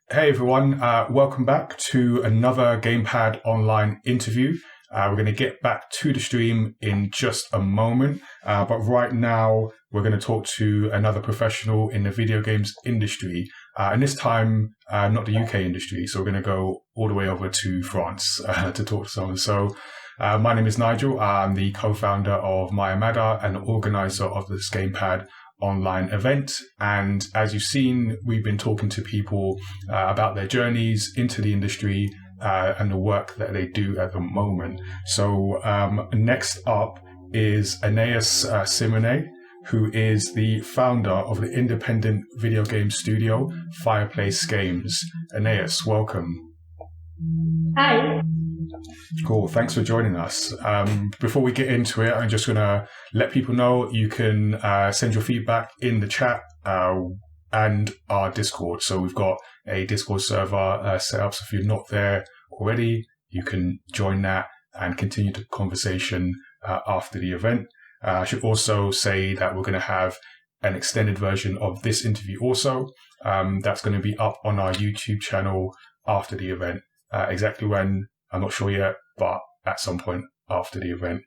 Hey everyone, welcome back to another GamePad Online interview. We're going to get back to the stream in just a moment, but right now we're going to talk to another professional in the video games industry, and this time not the UK industry, so we're going to go all the way over to France to talk to someone. So my name is Nigel. I'm the co-founder of mayamada and organizer of this GamePad Online event, and as you've seen, we've been talking to people about their journeys into the industry and the work that they do at the moment. So next up is Anaïs Simonnet, who is the founder of the independent video game studio Fireplace Games. Anaïs, welcome. Hi. Cool. Thanks for joining us. Before we get into it, I'm just going to let people know you can send your feedback in the chat and our Discord. So we've got a Discord server set up. So if you're not there already, you can join that and continue the conversation after the event. I should also say that we're going to have an extended version of this interview also. That's going to be up on our YouTube channel after the event. Exactly when, I'm not sure yet, but at some point after the event.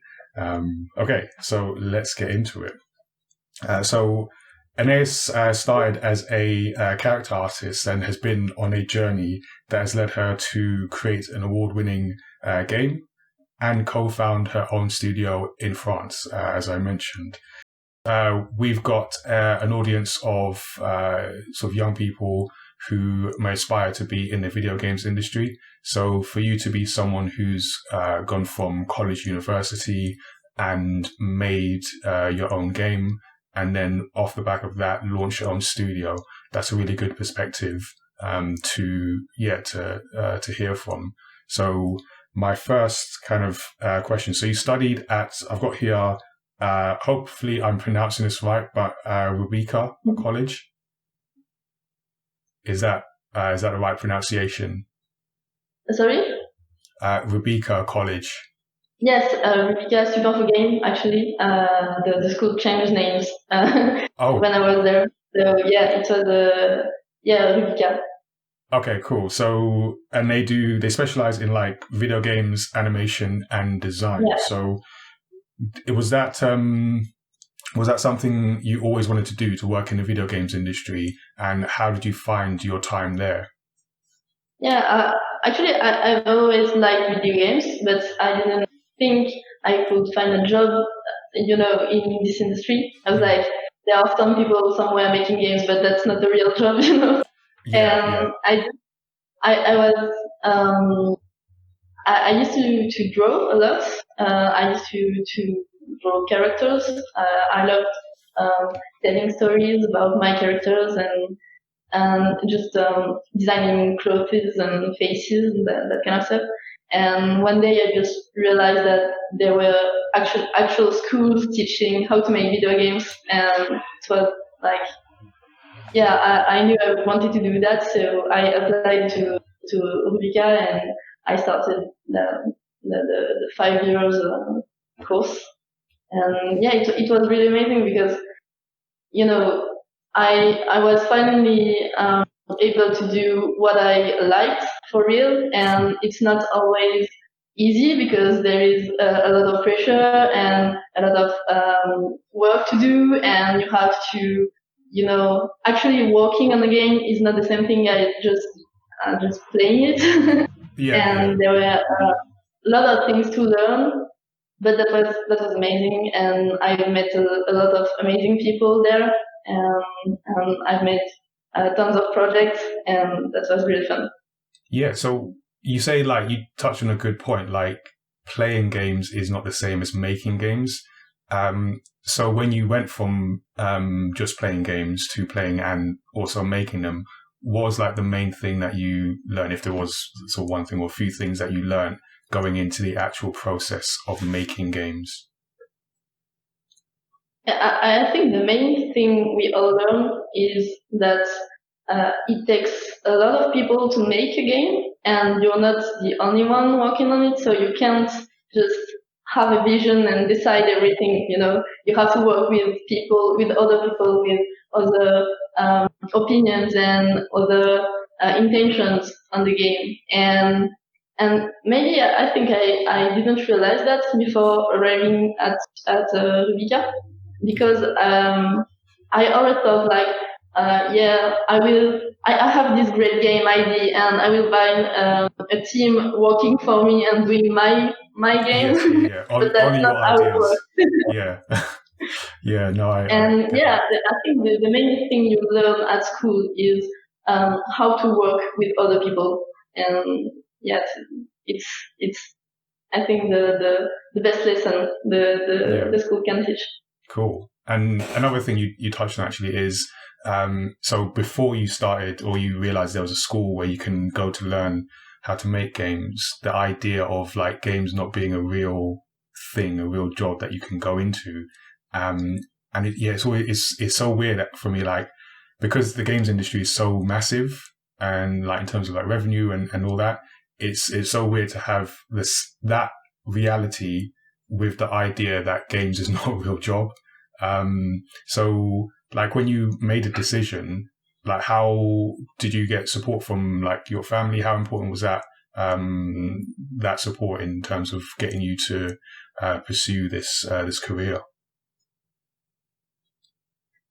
Okay, so let's get into it. So Anaïs started as a character artist and has been on a journey that has led her to create an award-winning game and co-found her own studio in France, as I mentioned. We've got an audience of sort of young people who may aspire to be in the video games industry. So for you to be someone who's gone from college, university, and made your own game, and then off the back of that, launch your own studio, that's a really good perspective to hear from. So my first kind of question. So you studied at, I've got here, hopefully I'm pronouncing this right, but Rebecca College. Is that the right pronunciation? Sorry? Rebecca College. Yes, Rebecca Super for Game, actually. The school changed names when I was there. So yeah, it was Rebecca. Okay, cool. So, and they specialize in like video games, animation, and design. Yeah. So was that something you always wanted to do, to work in the video games industry? And how did you find your time there? Yeah, actually, I've always liked video games, but I didn't think I could find a job, in this industry. I was like, there are some people somewhere making games, but that's not a real job, Yeah. I used to draw a lot. I used to draw characters. I loved telling stories about my characters and just designing clothes and faces and that kind of stuff. And one day I just realized that there were actual schools teaching how to make video games, and it was like, I knew I wanted to do that, so I applied to Rubica and I started the 5 years course. And it was really amazing because, I was finally able to do what I liked for real, and it's not always easy because there is a lot of pressure and a lot of work to do, and you have to, actually working on the game is not the same thing as just playing it. There were a lot of things to learn, but that was amazing, and I met a lot of amazing people there, and I've made tons of projects, and that was really fun. Yeah, so you say, like, you touched on a good point, like playing games is not the same as making games. So when you went from just playing games to playing and also making them, what was like the main thing that you learned, if there was sort of one thing or a few things that you learned going into the actual process of making games? I think the main thing we all learn is that it takes a lot of people to make a game, and you're not the only one working on it, so you can't just have a vision and decide everything, You have to work with other people, with other opinions and other intentions on the game. And maybe I think I didn't realize that before arriving at Rubica, because I always thought like, I have this great game idea, and I will find a team working for me and doing my game. Yeah. But that's only not your how it ideas. works. Yeah. Yeah, no, I think the main thing you learn at school is how to work with other people, and yes, it's I think the best lesson the school can teach. Cool. And another thing you touched on actually is, so before you started or you realized there was a school where you can go to learn how to make games, the idea of like games not being a real thing, a real job that you can go into. And it's so weird for me, like, because the games industry is so massive and like in terms of like revenue and all that, it's so weird to have that reality with the idea that games is not a real job. So like when you made a decision, like how did you get support from like your family? How important was that support in terms of getting you to pursue this career?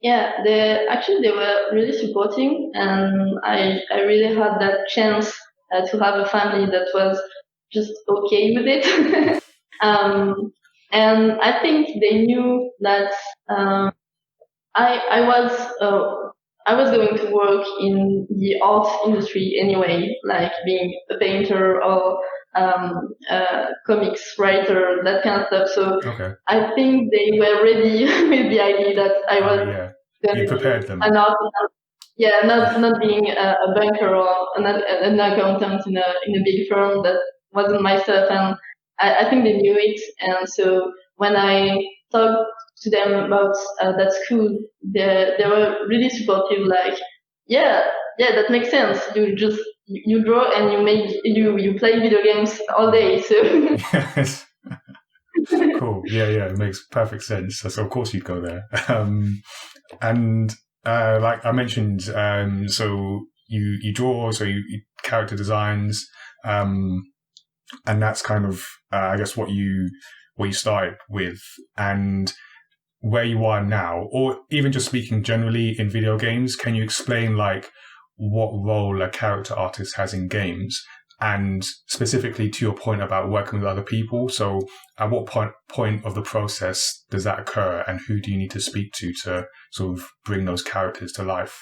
Yeah, they were really supporting, and I really had that chance to have a family that was just okay with it. And I think they knew that I was going to work in the art industry anyway, like being a painter or comics writer, that kind of stuff. So I think they were ready with the idea that I was going to prepared them. An artist. Yeah, not being a banker or an accountant in a big firm. That wasn't myself, and I think they knew it. And so when I talked to them about that school, they were really supportive. Like, yeah, that makes sense. You draw and you play video games all day. So yes. Cool. Yeah, it makes perfect sense. So of course you'd go there. And like I mentioned, so you draw, so you character designs, and that's kind of I guess what you started with, and where you are now, or even just speaking generally in video games. Can you explain like what role a character artist has in games? And specifically to your point about working with other people, so at what point of the process does that occur, and who do you need to speak to sort of bring those characters to life?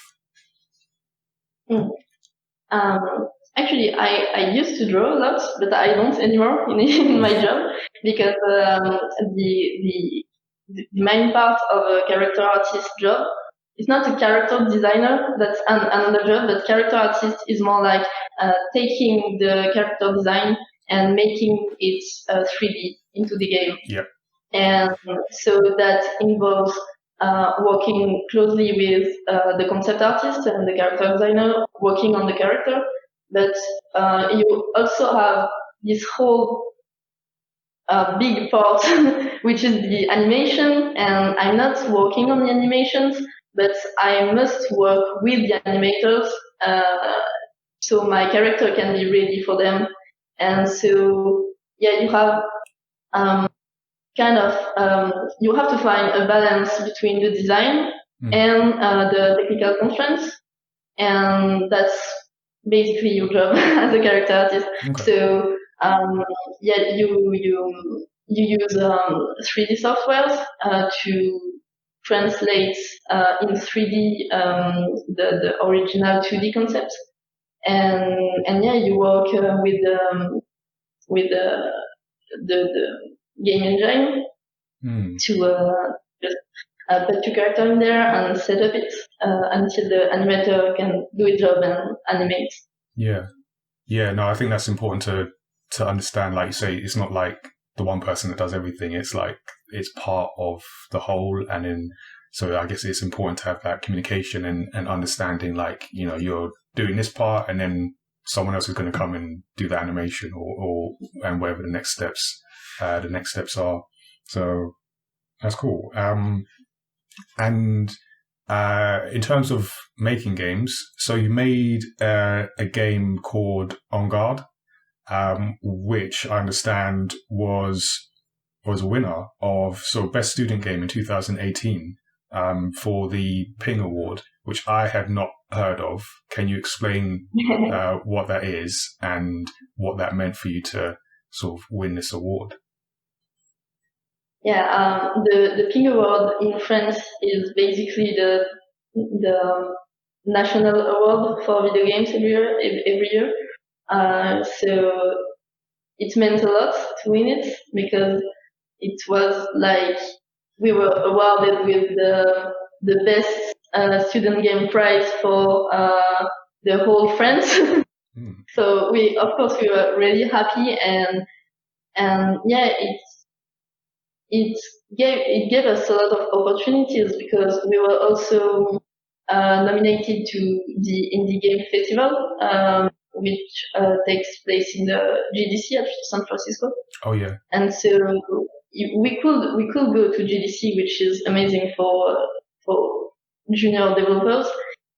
Actually, I used to draw a lot, but I don't anymore in my job, because the main part of a character artist job is not a character designer, that's another job, but character artist is more like taking the character design and making it 3D into the game. Yep. And so that involves working closely with the concept artist and the character designer, working on the character. But you also have this whole big part, which is the animation, and I'm not working on the animations, but I must work with the animators so my character can be ready for them. And so, yeah, you have you have to find a balance between the design and the technical constraints, and that's basically your job as a character artist. Okay. So you use 3D softwares to translate in 3D the original 2D concepts, and you work with the game engine to just put your character in there and set up it until the animator can do its job and animate. Yeah. No, I think that's important to understand. Like you say, it's not like the one person that does everything. It's like it's part of the whole, and then so I guess it's important to have that communication and understanding. Like, you know, you're doing this part, and then someone else is going to come and do the animation or whatever the next steps are. So that's cool. And in terms of making games, so you made a game called En Garde, which I understand was a winner of Best Student Game in 2018 for the Ping Award, which I had not heard of. Can you explain what that is and what that meant for you to sort of win this award? Yeah, the Ping Award in France is basically the national award for video games every year. So it meant a lot to win it because it was like we were awarded with the best student game prize for the whole France. So of course we were really happy, and yeah, it gave us a lot of opportunities because we were also nominated to the Indie Game Festival, which takes place in the GDC at San Francisco. Oh yeah. And so we could go to GDC, which is amazing for junior developers.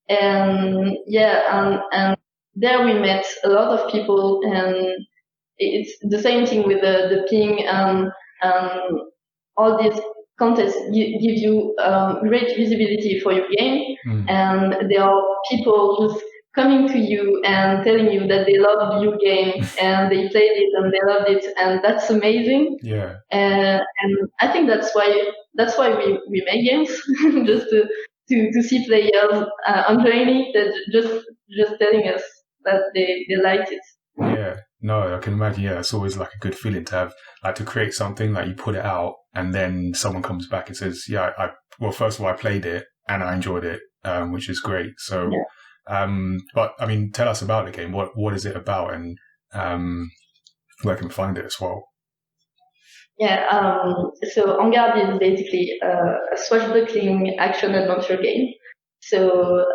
And yeah, and there we met a lot of people, and it's the same thing with the Ping and all these contests give you great visibility for your game, and there are people just coming to you and telling you that they love your game and they played it and they loved it, and that's amazing. Yeah. And I think that's why we make games, just to see players enjoying it, just telling us that they liked it. Yeah. No, I can imagine. Yeah, it's always like a good feeling to have, like, to create something, like you put it out and then someone comes back and says, yeah, well, first of all, I played it and I enjoyed it, which is great. So, but I mean, tell us about the game. What is it about, and where can we find it as well? Yeah, so En Garde is basically a swashbuckling action adventure game. So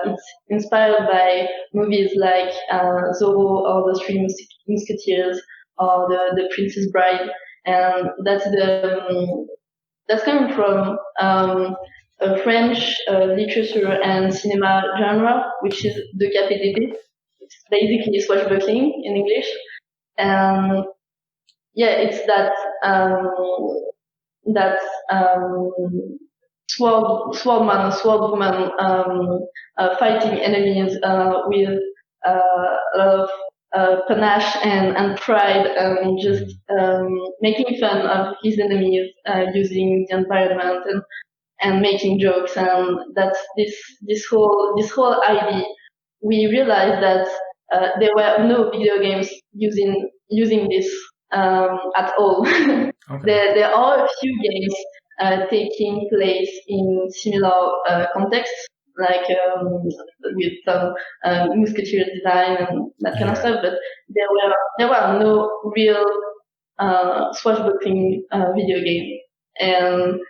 it's inspired by movies like Zorro or the Three Musketeers or the Princess Bride, and that's coming from a French literature and cinema genre, which is the KPDP. It's basically swashbuckling in English, and yeah, it's that swordman, swordwoman fighting enemies with a lot of panache and pride, and just making fun of his enemies using the environment and making jokes, and that's this whole idea. We realized that there were no video games using this at all. Okay. There are a few games taking place in similar contexts, like with some musketeer design and that kind of stuff, but there were no real swashbuckling video game, and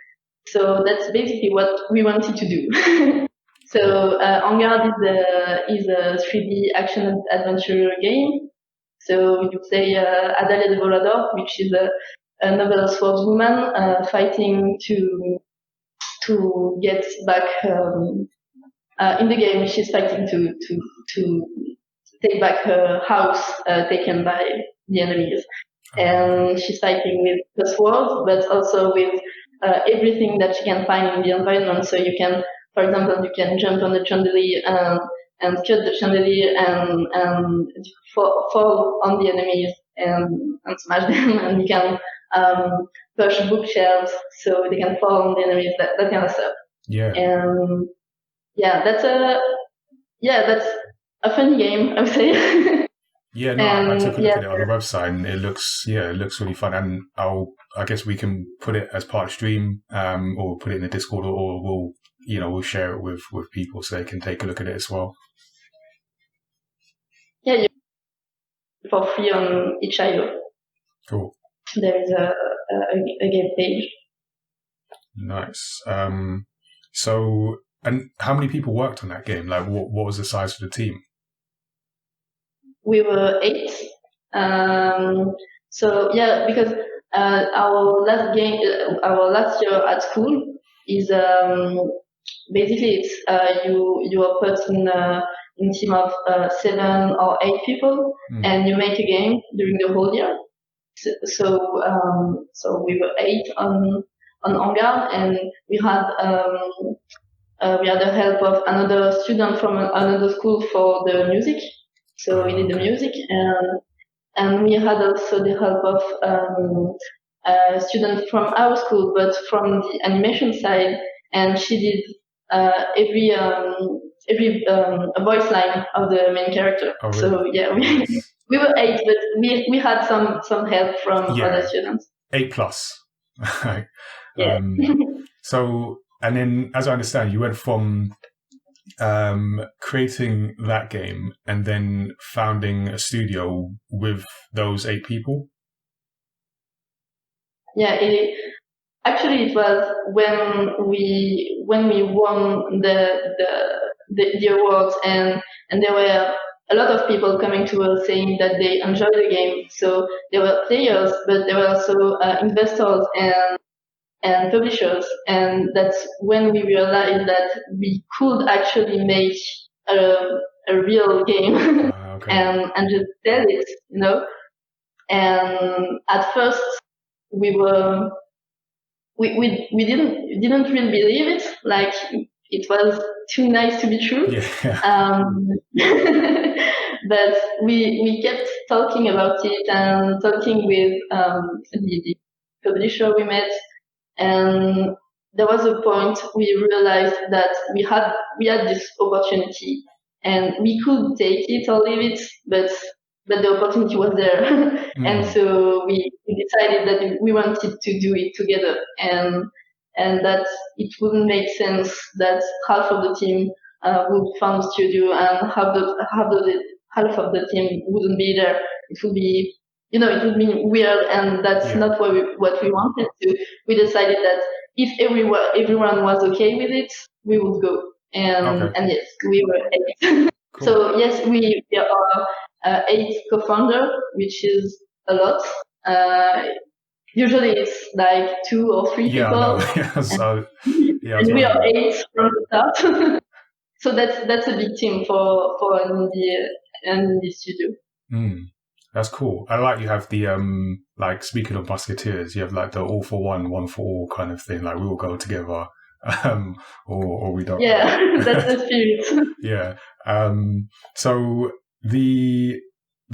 so that's basically what we wanted to do. So En Garde is a 3D action adventure game. So you play Adalia de Volador, which is a noble swordswoman fighting to get back in the game. She's fighting to take back her house taken by the enemies, and she's fighting with the sword, but also with everything that she can find in the environment. So you can, for example, you can jump on the chandelier and cut the chandelier and fall on the enemies and smash them, and you can push bookshelves so they can fall on the enemies, that kind of stuff. Yeah. And yeah, that's a funny game, I would say. Yeah, no, I took a look at it on the website, and it looks really fun. And I guess we can put it as part of stream, or put it in the Discord, or we'll share it with people so they can take a look at it as well. Yeah, for free on itch.io. Cool. There is a game page. Nice. So, and how many people worked on that game? Like, what was the size of the team? We were 8. So yeah, because our last year at school is basically it's you are put in team of 7 or 8 people, and you make a game during the whole year. So we were 8 on En Garde, and we had the help of another student from another school for the music. So we did the music, and we had also the help of a student from our school, but from the animation side, and she did every voice line of the main character. Oh, really? So yeah, we were 8, but we had some help from other students. 8+. Yeah. So, and then, as I understand, you went from creating that game and then founding a studio with those 8 people. Yeah, actually it was when we won the awards, and there were a lot of people coming to us saying that they enjoyed the game. So there were players, but there were also investors and publishers, and that's when we realized that we could actually make a real game and just sell it, you know. And at first we didn't really believe it, like it was too nice to be true. Yeah. But we kept talking about it and talking with the publisher we met, and there was a point we realized that we had this opportunity and we could take it or leave it, but the opportunity was there. And so we decided that we wanted to do it together, and that it wouldn't make sense that half of the team would found a studio and half of the team wouldn't be there. It would be, it would be weird, and that's not what we wanted to. We decided that if everyone was okay with it, we would go. And yes, we were 8. Cool. So yes, we are 8 co-founder, which is a lot. Usually it's like 2 or 3 people. And we are 8 from the start. So that's a big team for an indie studio. That's cool. I like you have the like, speaking of musketeers, you have like the all for one, one for all kind of thing. Like, we will go together, or we don't. Yeah, that's the spirit. Yeah. So the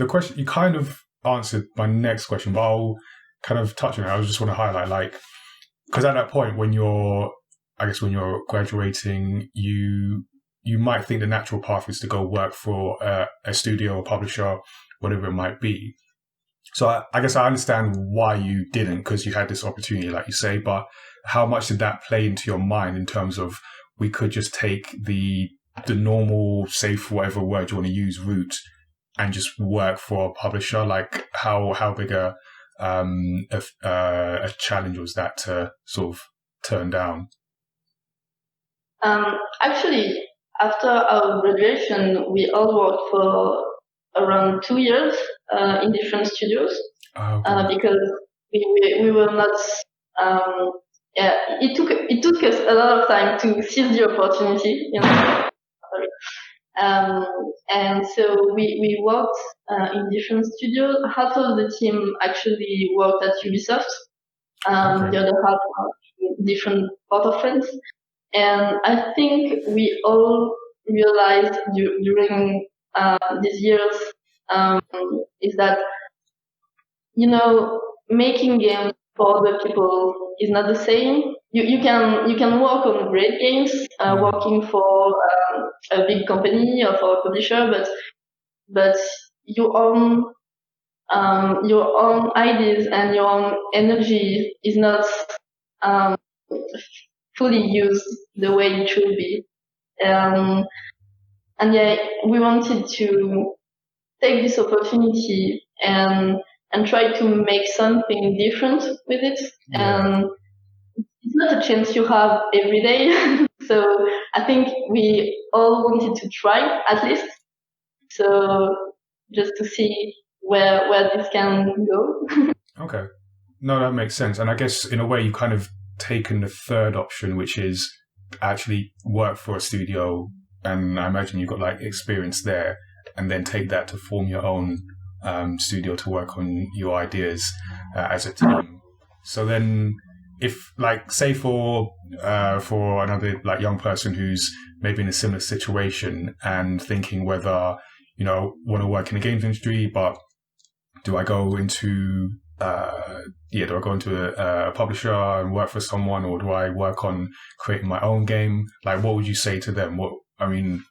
question, you kind of answered my next question, but I'll kind of touch on it. I just want to highlight, like, because at that point when you're graduating, you might think the natural path is to go work for a studio or publisher, whatever it might be. So I guess I understand why you didn't, because you had this opportunity, like you say, but how much did that play into your mind in terms of, we could just take the normal, safe, whatever word you want to use, route, and just work for a publisher? Like, how big a challenge was that to sort of turn down? Actually, after our graduation, we all worked for around 2 years in different studios. Because we were not. It took us a lot of time to seize the opportunity, you know. And so we worked in different studios. Half of the team actually worked at Ubisoft. The other half in different part of France. And I think we all realized during these years is that, you know, making games for other people is not the same. You can work on great games, working for a big company or for a publisher, but your own ideas and your own energy is not fully used the way it should be. And yeah, we wanted to take this opportunity and try to make something different with it. And it's not a chance you have every day. So I think we all wanted to try at least. So just to see where this can go. Okay. No, that makes sense. And I guess in a way you've kind of taken the third option, which is actually work for a studio, and I imagine you've got like experience there, and then take that to form your own studio to work on your ideas as a team. So then, if like say for another like young person who's maybe in a similar situation and thinking whether want to work in the games industry, but do I go into a publisher and work for someone, or do I work on creating my own game? Like, what would you say to them?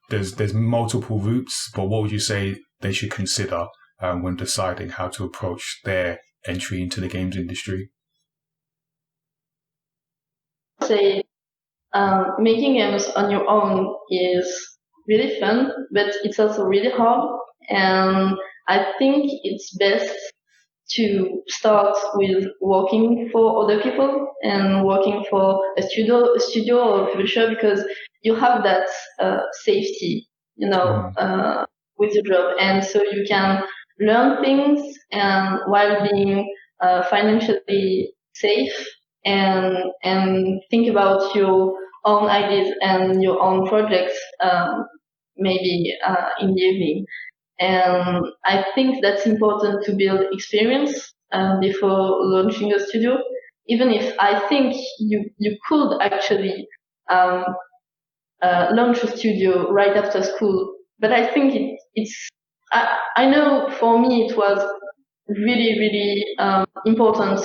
There's multiple routes, but what would you say they should consider when deciding how to approach their entry into the games industry? Say, making games on your own is really fun, but it's also really hard. And I think it's best to start with working for other people and working for a studio or a publisher, because you have that safety, with your job, and so you can learn things and while being financially safe and think about your own ideas and your own projects, maybe in the evening. And I think that's important to build experience before launching a studio, even if I think you could actually launch a studio right after school. But I think I know for me it was really, really important.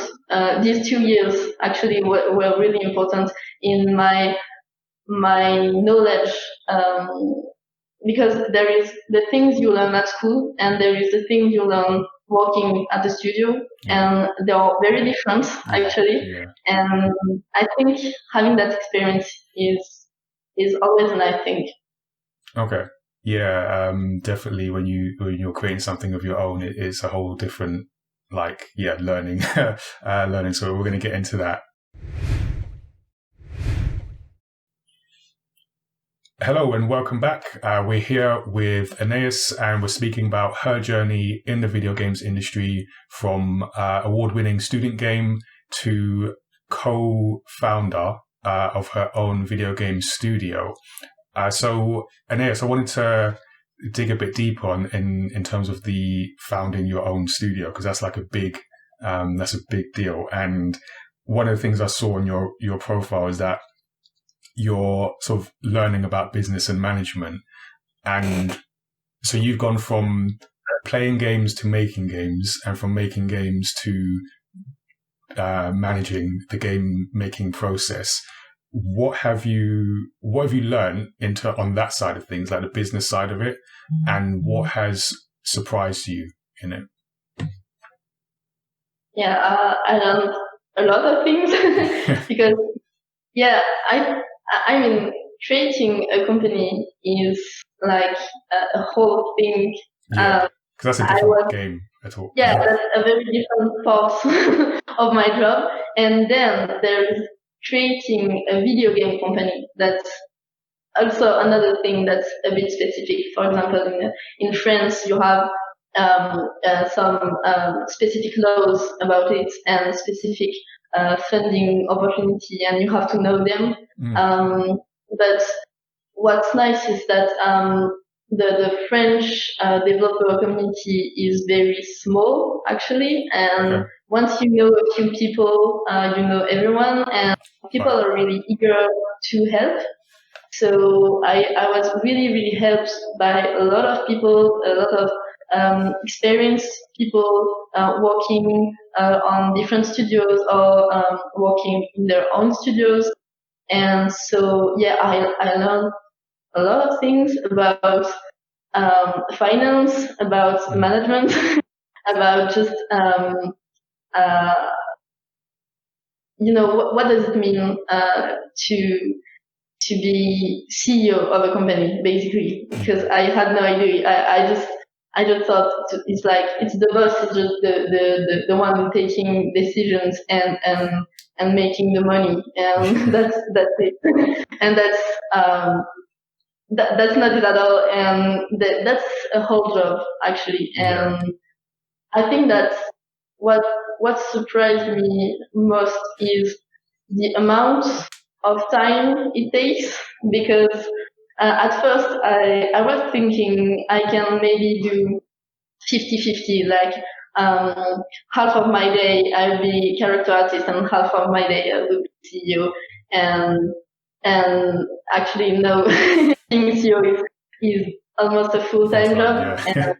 These 2 years actually were really important in my knowledge, because there is the things you learn at school and there is the things you learn working at the studio, and they are very different actually. And I think having that experience is always a nice thing. Okay. Yeah, definitely. When you're creating something of your own, it is a whole different, learning, learning. So we're going to get into that. Hello and welcome back. We're here with Anaïs, and we're speaking about her journey in the video games industry, from award-winning student game to co-founder of her own video game studio. So, Anaïs, I wanted to dig a bit deeper in terms of the founding your own studio, because that's like a big deal. And one of the things I saw on your profile is that you're sort of learning about business and management. And so you've gone from playing games to making games, and from making games to managing the game making process. What have you learned on that side of things, like the business side of it, and what has surprised you in it? Yeah, I learned a lot of things because I mean, creating a company is like a whole thing. Yeah, because that's a different game at all. Yeah, that's a very different part of my job. And then there's creating a video game company. That's also another thing that's a bit specific. For example, in France, you have some specific laws about it and specific funding opportunity, and you have to know them. But what's nice is that the French developer community is very small, actually, and once you know a few people, you know everyone, and people are really eager to help. So I was really, really helped by a lot of people, a lot of experienced people working on different studios or working in their own studios. And so, I learned a lot of things about finance, about management, about just, what does it mean to be CEO of a company, basically, because I had no idea. I just thought it's the boss, it's just the one taking decisions and making the money, and that's it. And that's not it at all, and that's a whole job, actually. And I think that what surprised me most is the amount of time it takes, because at first I was thinking I can maybe do 50-50, like half of my day I'll be character artist and half of my day I'll be CEO, and actually no, being CEO is almost a full-time job. Yeah.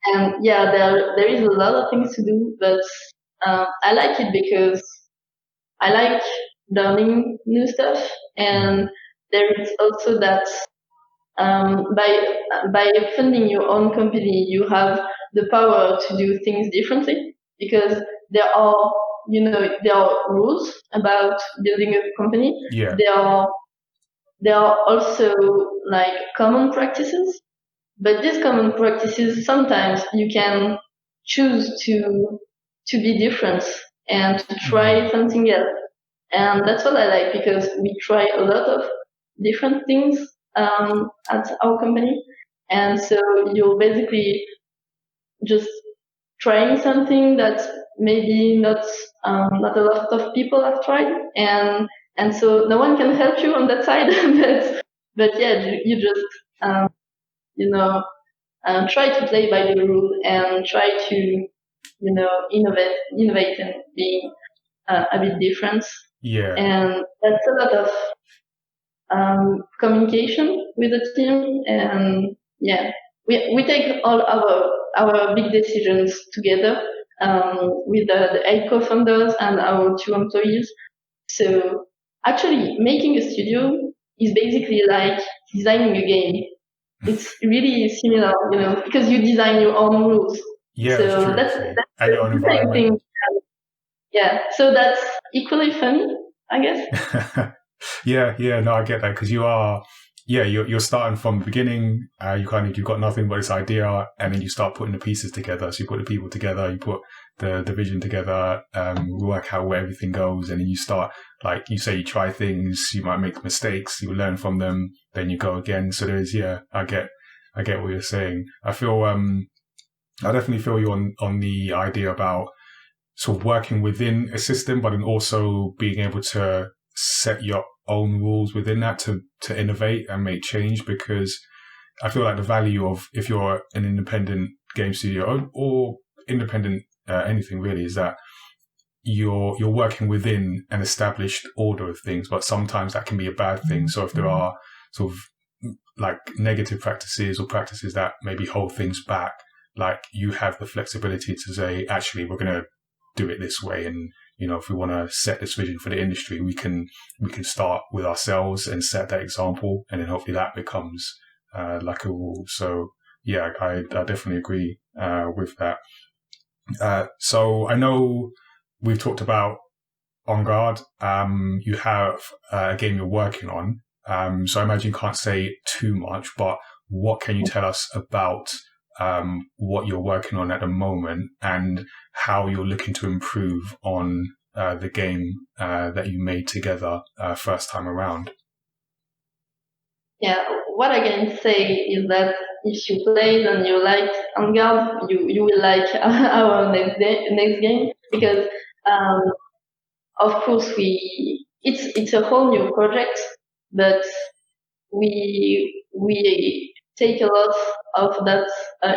And yeah, there is a lot of things to do, but I like it because I like learning new stuff, and there is also that by funding your own company, you have the power to do things differently, because there are there are rules about building a company. Yeah. There are also like common practices, but these common practices sometimes you can choose to be different and to try something else. And that's what I like, because we try a lot of different things at our company. And so you're basically just trying something that maybe not a lot of people have tried, and so no one can help you on that side. but yeah, you just try to play by the rule and try to innovate and be a bit different. Yeah. And that's a lot of communication with the team, and yeah, we take all our big decisions together with the 8 co-founders and our 2 employees. So actually, making a studio is basically like designing a game. It's really similar, because you design your own rules. Yeah, so that's and your own the same environment. thing. Yeah, so that's equally funny, I guess. Yeah, no, I get that, because you're starting from the beginning. You've got nothing but this idea, and then you start putting the pieces together. So you put the people together, you put the vision together, work out where everything goes, and then you start, like you say, you try things, you might make mistakes, you learn from them, then you go again. So I get what you're saying. I definitely feel you on the idea about sort of working within a system, but then also being able to set your own rules within that to innovate and make change. Because I feel like the value of, if you're an independent game studio or independent anything really, is that you're working within an established order of things, but sometimes that can be a bad thing. So if there are sort of like negative practices or practices that maybe hold things back, like you have the flexibility to say, actually, we're going to do it this way, and if we want to set this vision for the industry, we can start with ourselves and set that example, and then hopefully that becomes like a rule. So yeah, I definitely agree with that. So I know we've talked about En Garde. You have a game you're working on. So I imagine you can't say too much, but what can you tell us about what you're working on at the moment, and how you're looking to improve on the game that you made together first time around? Yeah, what I can say is that if you played and you liked En Garde, you will like our next game, because of course it's a whole new project, but we take a lot of that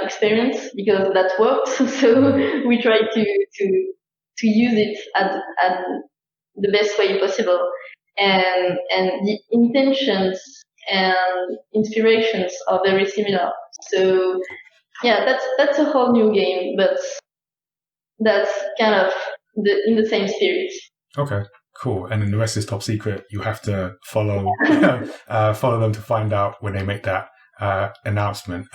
experience, because that works. So we try to use it at the best way possible, and the intentions and inspirations are very similar. So yeah, that's a whole new game, but that's kind of in the same spirit. Okay, cool. And then the rest is top secret. You have to follow follow them to find out when they make that announcement.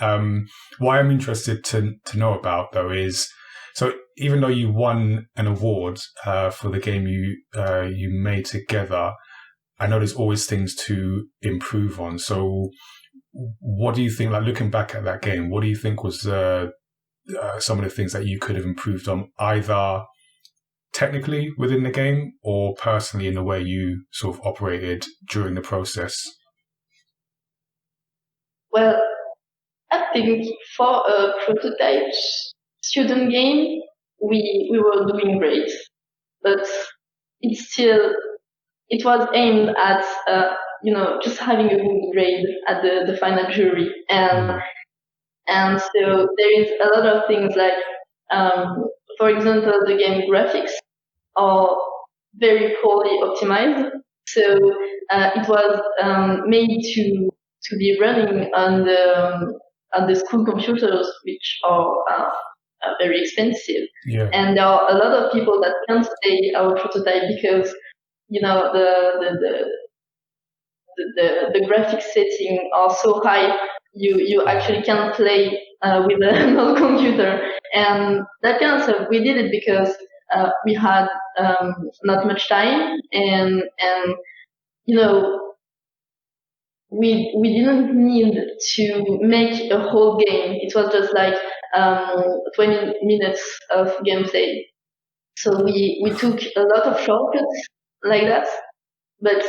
What I'm interested to know about, though, is, so even though you won an award for the game you made together, I know there's always things to improve on. So what do you think, like looking back at that game, what do you think was some of the things that you could have improved on, either technically within the game or personally in the way you sort of operated during the process? Well, I think for a prototype student game, we were doing great, but it's still it was aimed at just having a good grade at the final jury, and so there is a lot of things like, for example, the game graphics are very poorly optimized. So it was made to be running on the school computers, which are very expensive. Yeah. And there are a lot of people that can't play our prototype because the graphics setting are so high. You actually can't play with a normal computer, and that kind of stuff. We did it because we had not much time, and we didn't need to make a whole game. It was just like 20 minutes of gameplay. So we took a lot of shortcuts like that, but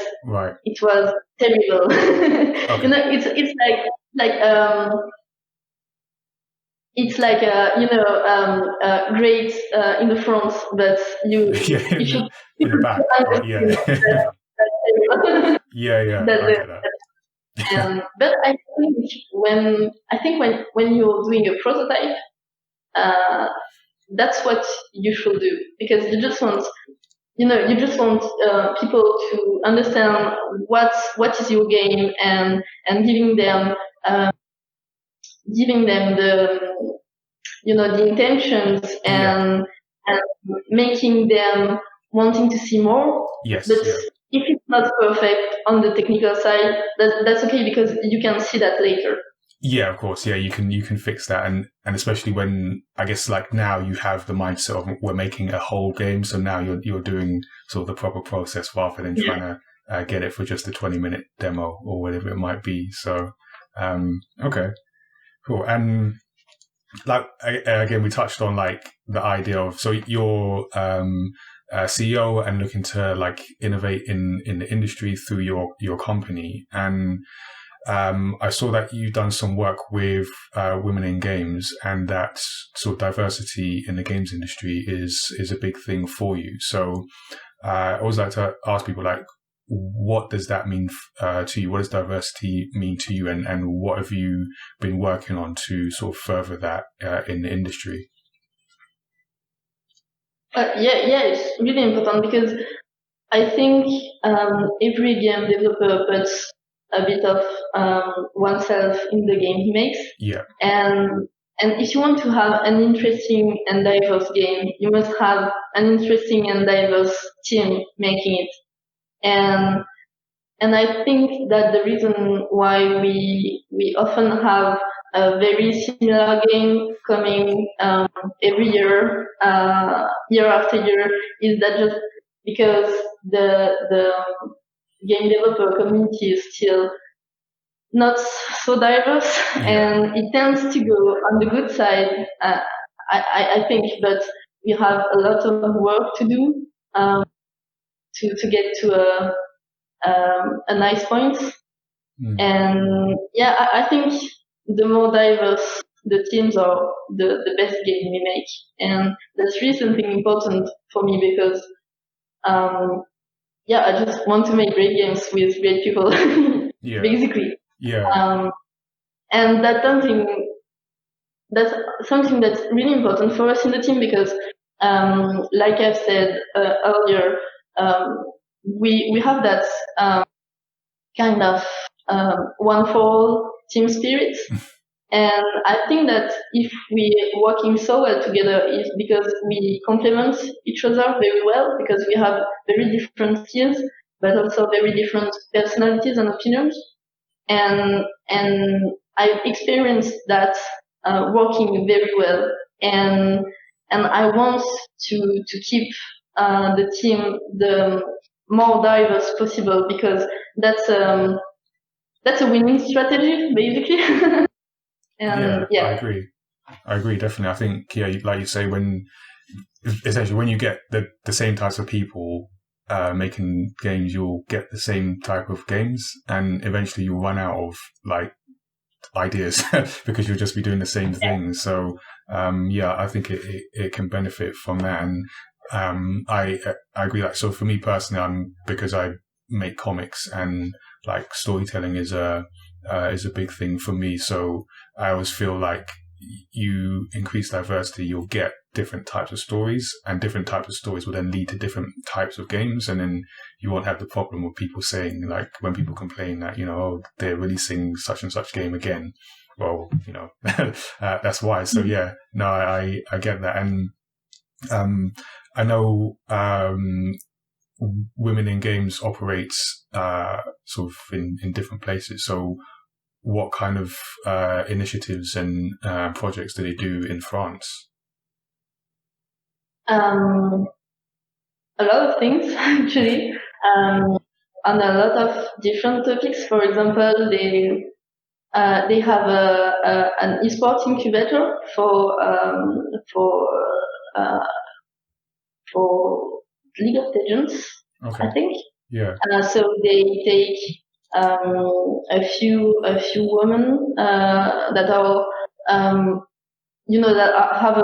it was terrible. Okay. It's like great in the front, but you should in the back. Right, yeah. But I think when you're doing a prototype, that's what you should do, because you just want people to understand what is your game, and giving them the intentions, and making them wanting to see more. Yes. But if it's not perfect on the technical side, that's okay, because you can see that later. Yeah, of course. Yeah, you can fix that, and especially when, I guess, like, now you have the mindset of we're making a whole game, so now you're doing sort of the proper process rather than trying to get it for just a 20-minute demo or whatever it might be. So, okay, cool. And like, again, we touched on like the idea of, so you're CEO and looking to like innovate in the industry through your company, and I saw that you've done some work with women in games, and that sort of diversity in the games industry is a big thing for you. So I always like to ask people, like, what does that mean to you? What does diversity mean to you? And what have you been working on to sort of further that in the industry? It's really important, because I think every game developer puts a bit of oneself in the game he makes. Yeah. And if you want to have an interesting and diverse game, you must have an interesting and diverse team making it. And I think that the reason why we often have a very similar game coming every year, year after year, is that just because the game developer community is still not so diverse, and it tends to go on the good side, I think, but we have a lot of work to do to get to a nice point. And I think the more diverse the teams are, the best game we make, and that's really something important for me, because I just want to make great games with great people, basically. And that's something that's really important for us in the team, because like I've said earlier, we have that kind of one for all team spirit. And I think that if we're working so well together, it's because we complement each other very well, because we have very different skills, but also very different personalities and opinions. And I've experienced that working very well. And I want to keep the team the more diverse possible, because that's a winning strategy, basically. I agree, definitely. I think, like you say, when you get the same types of people making games, you'll get the same type of games, and eventually you'll run out of like ideas because you'll just be doing the same thing. So I think it can benefit from that. And I agree. Like, so for me personally, because I make comics, and like storytelling is a big thing for me. So I always feel like you increase diversity, you'll get different types of stories, and different types of stories will then lead to different types of games. And then you won't have the problem of people saying, like, when people complain that, oh, they're releasing such and such game again. Well, that's why. So yeah, no, I get that. And I know Women in Games operates sort of in different places. So what kind of initiatives and projects do they do in France? A lot of things, actually, on a lot of different topics. For example, they have an esports incubator for League of Legends, okay. I think. Yeah. So they take a few women that are that have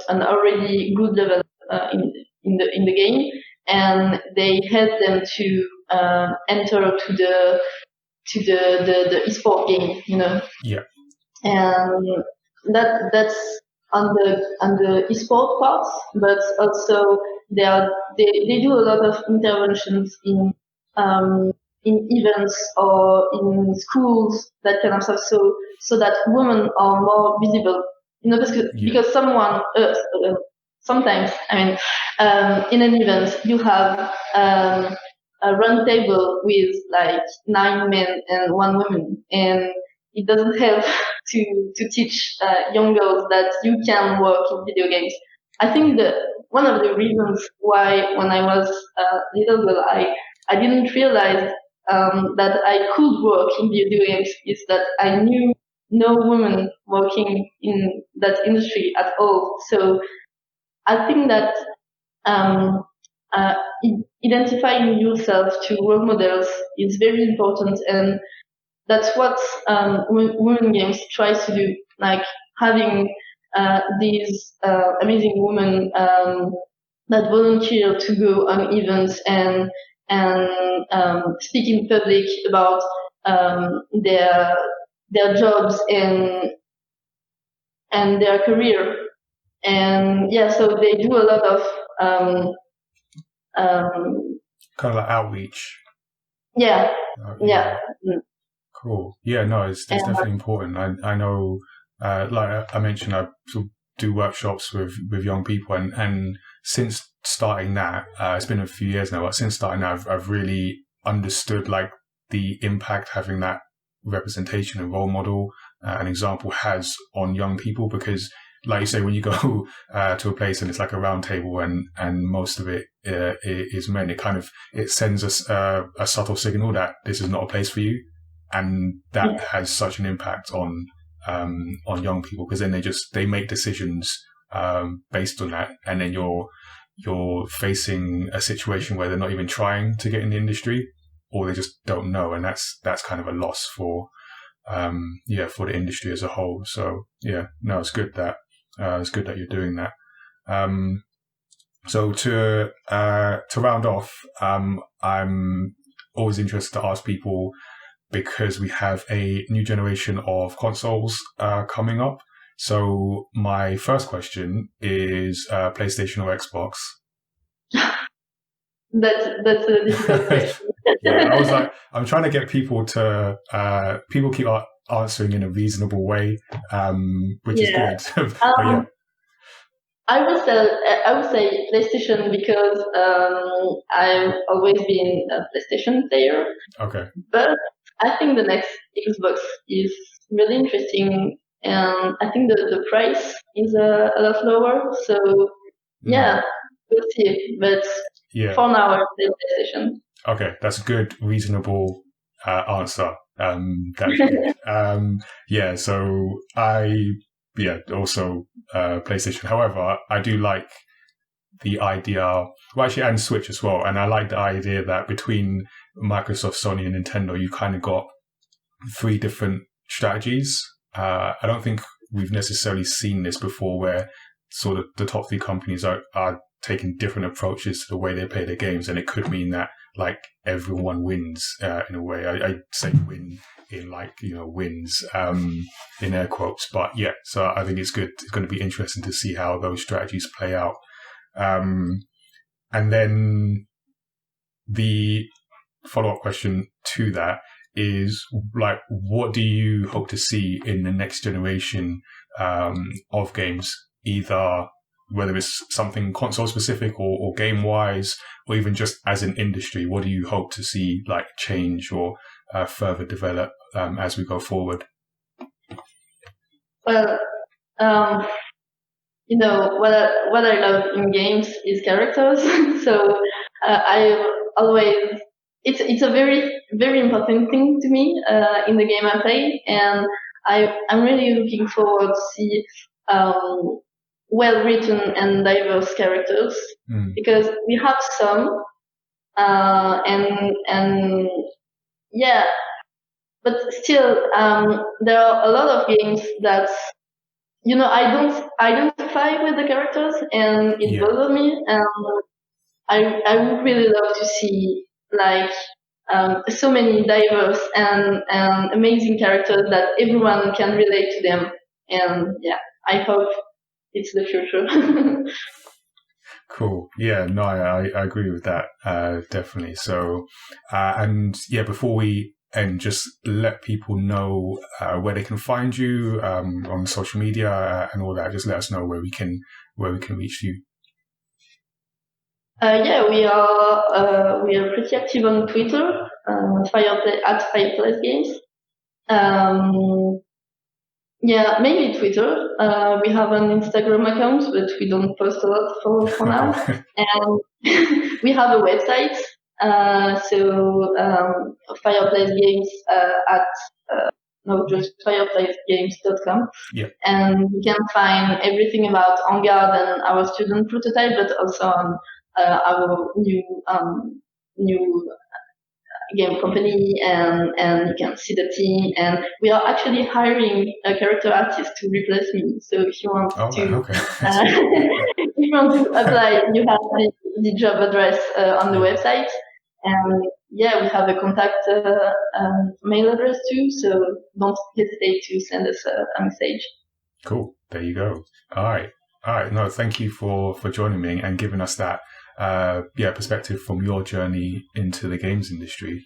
an already good level in the game, and they help them to enter to the esport game, Yeah. And that's on the esport part, but also they do a lot of interventions in events or in schools, that kind of stuff, so that women are more visible, because sometimes, in an event you have a round table with like 9 men and 1 woman, and it doesn't help to teach young girls that you can work in video games. I think that one of the reasons why, when I was a little girl, I didn't realize that I could work in video games is that I knew no woman working in that industry at all. So I think that identifying yourself to role models is very important, and that's what Women Games tries to do, like having these amazing women that volunteer to go on events and speak in public about their jobs and their career. And yeah, so they do a lot of kind of like outreach. Yeah. Yeah. Cool. Yeah, no, it's definitely important. I know, like I mentioned, I sort of do workshops with young people, and since starting that, it's been a few years now, but since starting that, I've really understood like the impact having that representation and role model, an example has on young people, because like you say, when you go to a place and it's like a round table and most of it is men, it sends us a subtle signal that this is not a place for you. And that has such an impact on young people, because then they make decisions based on that, and then you're facing a situation where they're not even trying to get in the industry, or they just don't know, and that's kind of a loss for the industry as a whole. So yeah, no, it's good that you're doing that. So to round off, I'm always interested to ask people, because we have a new generation of consoles coming up. So my first question is PlayStation or Xbox? That's a difficult question. Yeah, I was like, I'm trying to get people to people keep answering in a reasonable way, which is good. But yeah. I would say PlayStation, because I've always been a PlayStation player. Okay. But I think the next Xbox is really interesting, and I think the price is a lot lower. So yeah, we'll see. But for now, PlayStation. Okay, that's a good, reasonable answer. That's good. Yeah, so also PlayStation. However, I do like the idea, well, actually, and Switch as well. And I like the idea that between Microsoft, Sony, and Nintendo, you kind of got 3 different strategies. I don't think we've necessarily seen this before, where sort of the top 3 companies are taking different approaches to the way they play their games. And it could mean that like everyone wins in a way. I say win in like, wins in air quotes, but yeah. So I think it's good. It's going to be interesting to see how those strategies play out. And then the follow-up question to that is like, what do you hope to see in the next generation of games, either whether it's something console specific or game wise, or even just as an industry? What do you hope to see like change or further develop as we go forward? Well, what I love in games is characters. So I always, it's a very, very important thing to me in the game I play, and I'm really looking forward to see well-written and diverse characters, because we have some, and yeah, but still, there are a lot of games that, I don't identify with the characters, and it bothers me. I would really love to see like so many diverse and amazing characters that everyone can relate to them. And yeah, I hope it's the future. Cool. Yeah, no, I agree with that. Definitely. So, and yeah, before we end, just let people know where they can find you on social media and all that. Just let us know where we can reach you. Yeah, we are pretty active on Twitter, Fireplace Games. Yeah, mainly Twitter. We have an Instagram account, but we don't post a lot for now. And we have a website. So Fireplace Games just fireplacegames.com. Yeah. And you can find everything about En Garde and our student prototype, but also on our new game company, and you can see the team, and we are actually hiring a character artist to replace me. So if you want if you want to apply, you have the job address on the website, and yeah, we have a contact mail address too, so don't hesitate to send us a message. Cool. There you go. All right. No, thank you for joining me and giving us that perspective from your journey into the games industry.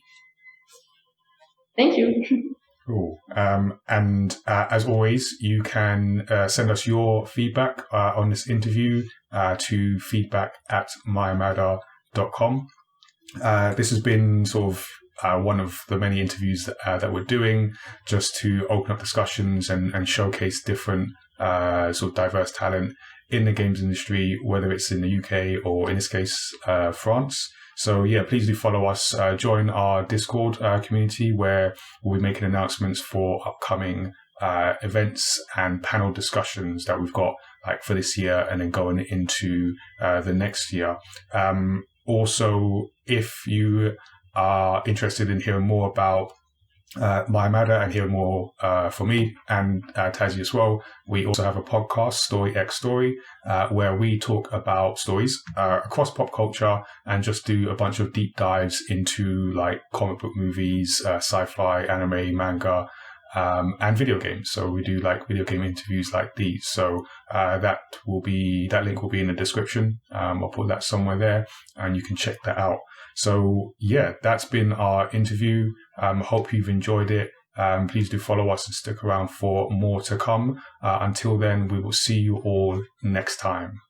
Thank you. Cool. And as always, you can send us your feedback on this interview to feedback@mayamada.com. This has been sort of one of the many interviews that we're doing, just to open up discussions and showcase different sort of diverse talent in the games industry, whether it's in the UK or in this case, France. So yeah, please do follow us, join our Discord community, where we'll be making announcements for upcoming events and panel discussions that we've got like for this year and then going into the next year. Also, if you are interested in hearing more about mayamada and hear more from me and Tazi as well, we also have a podcast, Story X Story, where we talk about stories across pop culture and just do a bunch of deep dives into like comic book movies, sci-fi, anime, manga, and video games. So we do like video game interviews like these. So that link will be in the description. I'll put that somewhere there and you can check that out. So yeah, that's been our interview. Hope you've enjoyed it. Please do follow us and stick around for more to come. Until then, we will see you all next time.